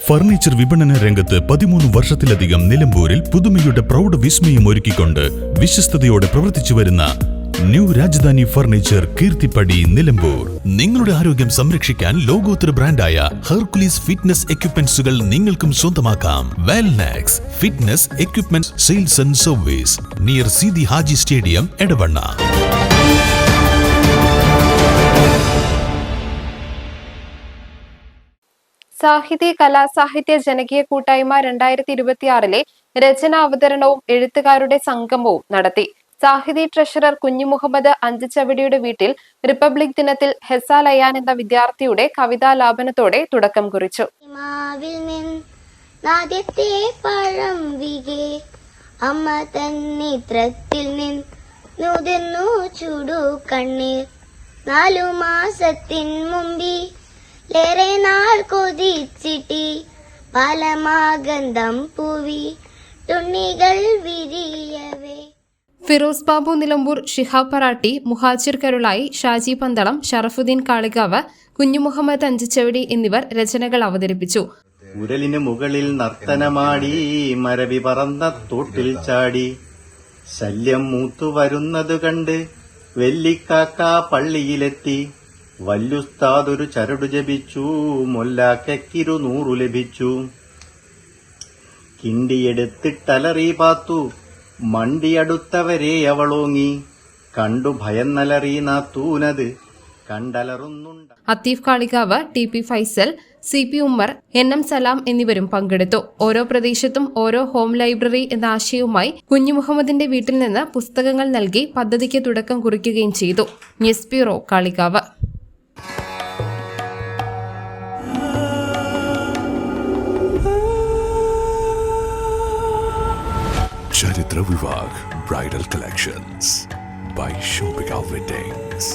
Furniture വിപണന രംഗത്ത് 13 വർഷത്തിലധികം നിലമ്പൂരിൽ പുതുമയുടെ പ്രൗഢ വിസ്മയം ഒരുക്കിക്കൊണ്ട് വിശ്വസ്തയോടെ പ്രവർത്തിച്ചു വരുന്ന ന്യൂ രാജധാനി ഫർണിച്ചർ കീർത്തിപ്പടി നിലമ്പൂർ. നിങ്ങളുടെ ആരോഗ്യം സംരക്ഷിക്കാൻ ലോകോത്തര ബ്രാൻഡായ ഹെർക്കുലീസ് ഫിറ്റ്നസ് എക്യുപ്മെന്റ്സുകൾ നിങ്ങൾക്കും സ്വന്തമാക്കാം. Wellnex fitness equipment sales and service near Seethi Haji stadium, Edavanna. Sahithi കലാസാഹിത്യ ജനകീയ കൂട്ടായ്മ 2026 രചനാ അവതരണവും എഴുത്തുകാരുടെ സംഗമവും നടത്തി. സാഹിതി ട്രഷറർ കുഞ്ഞുമുഹമ്മദ് അഞ്ചുചവടിയുടെ വീട്ടിൽ റിപ്പബ്ലിക് ദിനത്തിൽ ഹെസാൽ അയാൻ എന്ന വിദ്യാർത്ഥിയുടെ കവിതാലാപനത്തോടെ തുടക്കം കുറിച്ചു. അമ്മ തന്നിത്രത്തിൽ നിന്നുതിർന്നു ചൂടു കണ്ണീർ 4 മാസത്തിൻ മുമ്പിലേറെ നാൾ കൊതിച്ചിട്ടി പലമാഗന്ധം പൂവി തുണികൾ വിരിയവേ. ഫിറോസ് ബാബു നിലമ്പൂർ, ഷിഹാബ് പറാട്ടി, മുഹാജിർ കരുളായി, ഷാജി പന്തളം, ഷറഫുദ്ദീൻ കാളികാവ്, കുഞ്ഞുമുഹമ്മദ് അഞ്ചുചവടി എന്നിവർ രചനകൾ അവതരിപ്പിച്ചു. ഉരലിന് മുകളിൽ നർത്തനമാടി മരവി പറന്ന തോട്ടിൽ ചാടി ശല്യം മൂത്തുവരുന്നത് കണ്ട് വെല്ലിക്കാക്ക പള്ളിയിലെത്തി. വല്യുസ്താദൊരു ചരടു ജപിച്ചു, മൊല്ലാക്കയ്ക്കിരു 100 ലഭിച്ചു. കിണ്ടിയെടുത്തിട്ടലറി പാത്തു, മണ്ടിയടുത്തവരെ അവളോങ്ങി. കണ്ടു ഭയന്നലറി നാത്തൂനത് കണ്ടലറുന്നുണ്ട്. Atheef Kalikavu, TP Faisal, CP Ummer, NM സലാം എന്നിവരും പങ്കെടുത്തു. ഓരോ പ്രദേശത്തും ഓരോ ഹോം ലൈബ്രറി എന്ന ആശയവുമായി കുഞ്ഞുമുഹമ്മദിന്റെ വീട്ടിൽ നിന്ന് പുസ്തകങ്ങൾ നൽകി പദ്ധതിക്ക് തുടക്കം കുറിക്കുകയും ചെയ്തു. News bureau, Kalikavu. Charitra Vivag Bridal Collections by Shobhika Weddings.